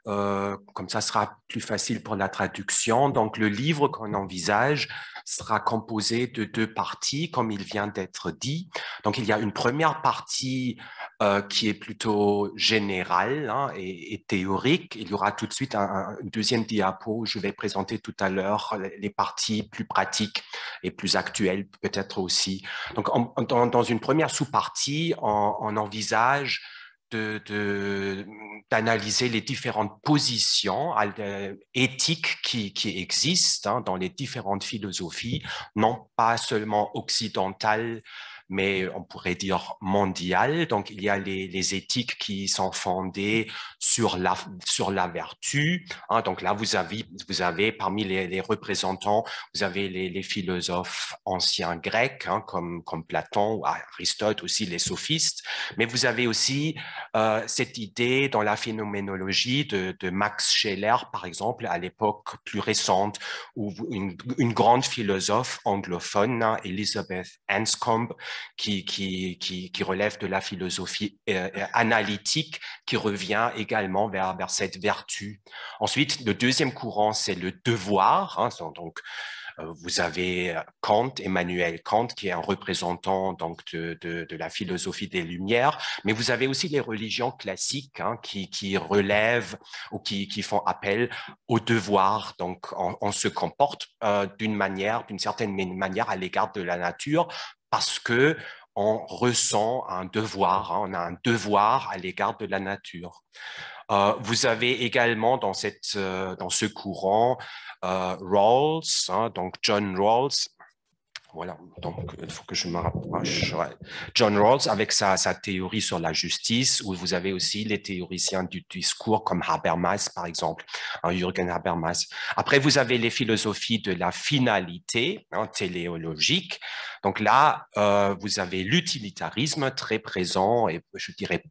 Comme ça sera plus facile pour la traduction. Donc, le livre qu'on envisage sera composé de 2 parties, comme il vient d'être dit. Donc, il y a une première partie qui est plutôt générale et théorique. Il y aura tout de suite une deuxième diapo où je vais présenter tout à l'heure les parties plus pratiques et plus actuelles, peut-être aussi. Donc, dans une première sous-partie, on envisage d'analyser les différentes positions éthiques qui existent dans les différentes philosophies, non pas seulement occidentales, mais on pourrait dire mondiale. Donc, il y a les éthiques qui sont fondées sur la vertu. Hein. Donc là, vous avez parmi les représentants, vous avez les philosophes anciens grecs, hein, comme Platon ou Aristote, aussi les sophistes, mais vous avez aussi cette idée dans la phénoménologie de Max Scheler, par exemple, à l'époque plus récente, où une grande philosophe anglophone, hein, Elizabeth Anscombe, qui relève de la philosophie analytique, qui revient également vers cette vertu. Ensuite, le deuxième courant, c'est le devoir. Hein, donc, vous avez Kant, Emmanuel Kant, qui est un représentant donc de la philosophie des Lumières, mais vous avez aussi les religions classiques, hein, qui relèvent ou qui font appel au devoir. Donc, on se comporte d'une certaine manière à l'égard de la nature parce que on ressent un devoir, hein, on a un devoir à l'égard de la nature. Vous avez également dans ce courant Rawls, hein, donc John Rawls. Voilà, donc il faut que je me rapproche. Ouais. John Rawls avec sa théorie sur la justice, où vous avez aussi les théoriciens du discours comme Habermas, par exemple, hein, Jürgen Habermas. Après, vous avez les philosophies de la finalité, hein, téléologique. Donc là, vous avez l'utilitarisme très présent et je dirais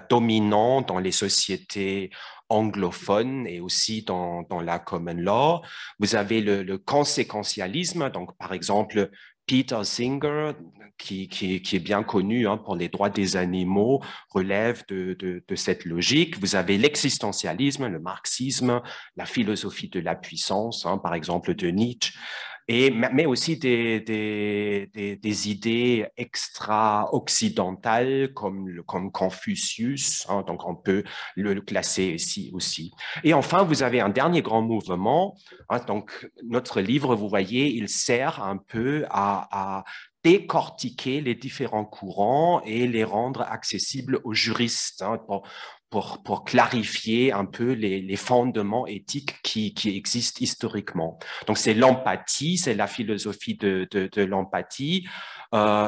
dominant dans les sociétés anglophones et aussi dans la common law. Vous avez le conséquentialisme, donc par exemple, Peter Singer, qui est bien connu, hein, pour les droits des animaux, relève de cette logique. Vous avez l'existentialisme, le marxisme, la philosophie de la puissance, hein, par exemple de Nietzsche, mais aussi des idées extra-occidentales comme Confucius, hein, donc on peut le classer ici aussi. Et enfin, vous avez un dernier grand mouvement, hein, donc notre livre, vous voyez, il sert un peu à décortiquer les différents courants et les rendre accessibles aux juristes, hein, pour clarifier un peu les fondements éthiques qui existent historiquement. Donc, c'est l'empathie, c'est la philosophie de l'empathie.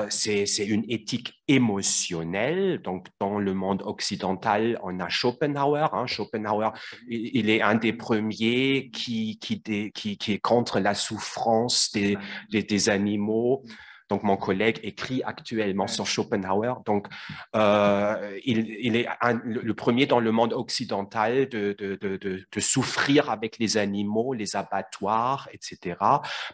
C'est une éthique émotionnelle. Donc, dans le monde occidental, on a Schopenhauer. Hein. Schopenhauer, il est un des premiers qui est contre la souffrance des animaux. Donc, mon collègue écrit actuellement sur Schopenhauer. Donc, il est le premier dans le monde occidental de souffrir avec les animaux, les abattoirs, etc.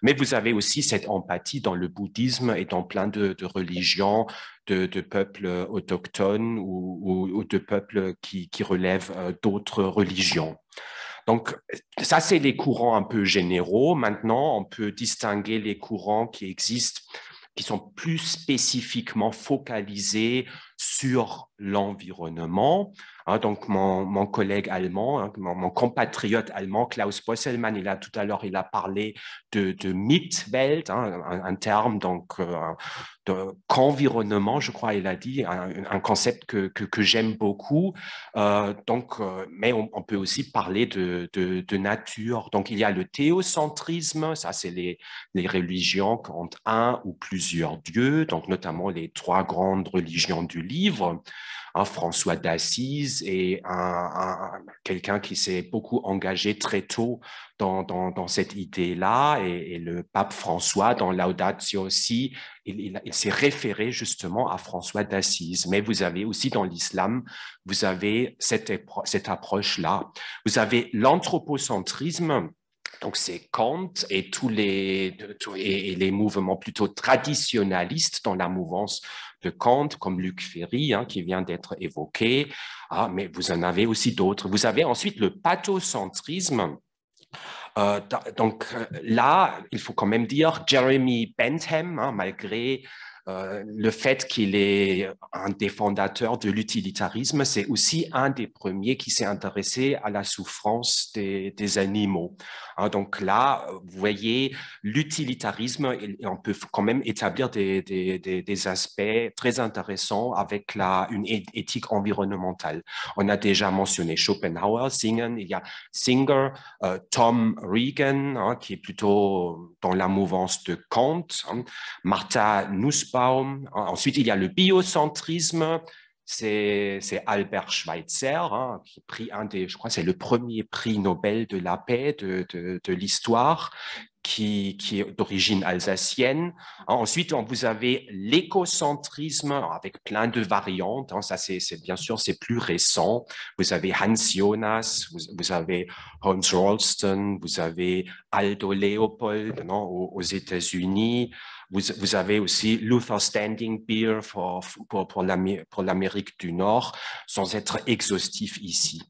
Mais vous avez aussi cette empathie dans le bouddhisme et dans plein de religions, de peuples autochtones ou de peuples qui relèvent d'autres religions. Donc, ça, c'est les courants un peu généraux. Maintenant, on peut distinguer les courants qui existent, qui sont plus spécifiquement focalisés sur l'environnement. Hein, donc, mon collègue allemand, hein, mon compatriote allemand, Klaus Bosselmann, tout à l'heure, il a parlé de Mitwelt, hein, un terme donc qu'environnement, je crois, il a dit, un concept que j'aime beaucoup. Mais on peut aussi parler de nature. Donc, il y a le théocentrisme, ça, c'est les religions qui ont un ou plusieurs dieux, donc notamment les 3 grandes religions du livre. Hein, François d'Assise est quelqu'un qui s'est beaucoup engagé très tôt dans cette idée-là, et le pape François, dans Laudatio Si, il s'est référé justement à François d'Assise. Mais vous avez aussi dans l'islam, vous avez cette approche-là. Vous avez l'anthropocentrisme. Donc, c'est Kant et les mouvements plutôt traditionnalistes dans la mouvance de Kant, comme Luc Ferry, hein, qui vient d'être évoqué. Ah, mais vous en avez aussi d'autres. Vous avez ensuite le pathocentrisme. Donc là, il faut quand même dire Jeremy Bentham, hein, malgré le fait qu'il est un des fondateurs de l'utilitarisme, c'est aussi un des premiers qui s'est intéressé à la souffrance des animaux. Hein, donc là, vous voyez, l'utilitarisme, on peut quand même établir des aspects très intéressants avec une éthique environnementale. On a déjà mentionné Schopenhauer, il y a Singer, Tom Regan, hein, qui est plutôt dans la mouvance de Kant, hein, Martha Nussbaum, Nussbaum. Ensuite, il y a le biocentrisme. C'est Albert Schweitzer, hein, qui a pris je crois, c'est le premier prix Nobel de la paix de l'histoire, qui est d'origine alsacienne. Ensuite, vous avez l'écocentrisme avec plein de variantes. Ça, bien sûr, c'est plus récent. Vous avez Hans Jonas, vous avez Hans Rolston, vous avez Aldo Leopold aux États-Unis. Vous avez aussi Luther Standing Beer pour l'Amérique du Nord, sans être exhaustif ici.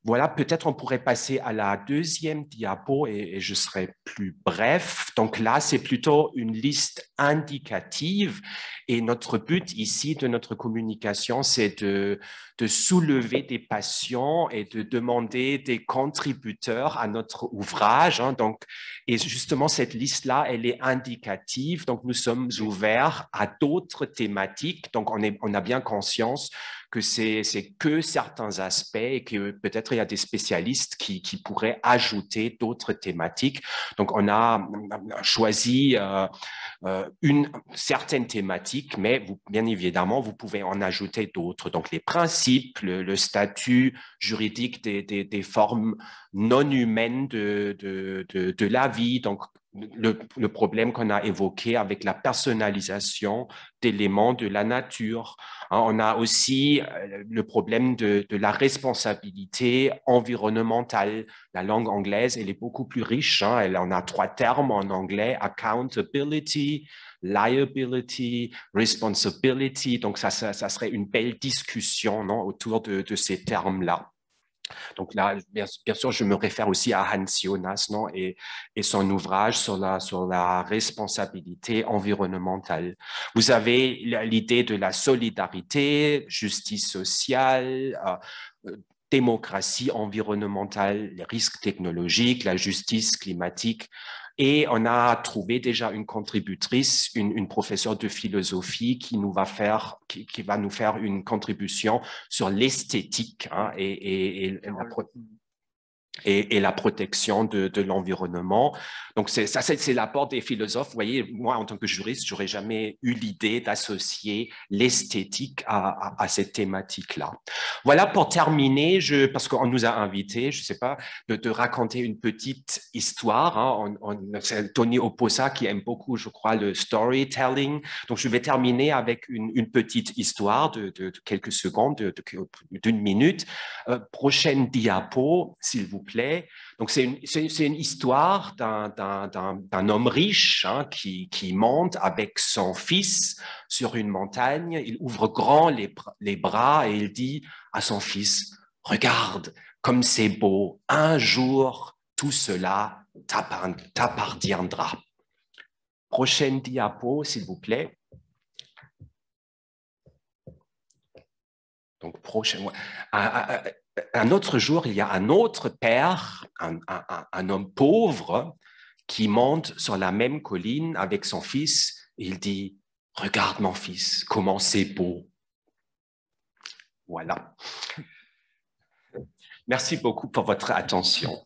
Voilà, peut-être on pourrait passer à la deuxième diapo et je serai plus bref. Donc là, c'est plutôt une liste indicative et notre but ici de notre communication, c'est de soulever des passions et de demander des contributeurs à notre ouvrage. Et justement, cette liste-là, elle est indicative. Donc, nous sommes ouverts à d'autres thématiques. Donc, on a bien conscience que c'est que certains aspects et que peut-être il y a des spécialistes qui pourraient ajouter d'autres thématiques. Donc, on a choisi une certaine thématique, mais bien évidemment, vous pouvez en ajouter d'autres. Donc, les principes, le statut juridique des formes non humaines de la vie, donc le problème qu'on a évoqué avec la personnalisation d'éléments de la nature. On a aussi le problème de la responsabilité environnementale. La langue anglaise, elle est beaucoup plus riche. Elle en a 3 termes en anglais: accountability, liability, responsibility. Donc, ça serait une belle discussion autour de ces termes-là. Donc là, bien sûr, je me réfère aussi à Hans Jonas et son ouvrage sur la responsabilité environnementale. Vous avez l'idée de la solidarité, justice sociale, démocratie environnementale, les risques technologiques, la justice climatique. Et on a trouvé déjà une contributrice, une professeure de philosophie qui va nous faire une contribution sur l'esthétique et la protection de l'environnement. Donc, c'est l'apport des philosophes. Vous voyez, moi, en tant que juriste, j'aurais jamais eu l'idée d'associer l'esthétique à cette thématique-là. Voilà, pour terminer, parce qu'on nous a invités, je sais pas, de raconter une petite histoire. C'est Tony Opossa qui aime beaucoup, je crois, le storytelling. Donc, je vais terminer avec une petite histoire de quelques secondes, d'une minute. Prochaine diapo, s'il vous plaît. Donc, c'est une histoire d'un homme riche qui monte avec son fils sur une montagne. Il ouvre grand les bras et il dit à son fils: regarde comme c'est beau, un jour tout cela t'appartiendra. Prochaine diapo, s'il vous plaît. Donc, un autre jour, il y a un autre père, un homme pauvre, qui monte sur la même colline avec son fils. Et il dit: regarde mon fils, comment c'est beau. Voilà. Merci beaucoup pour votre attention.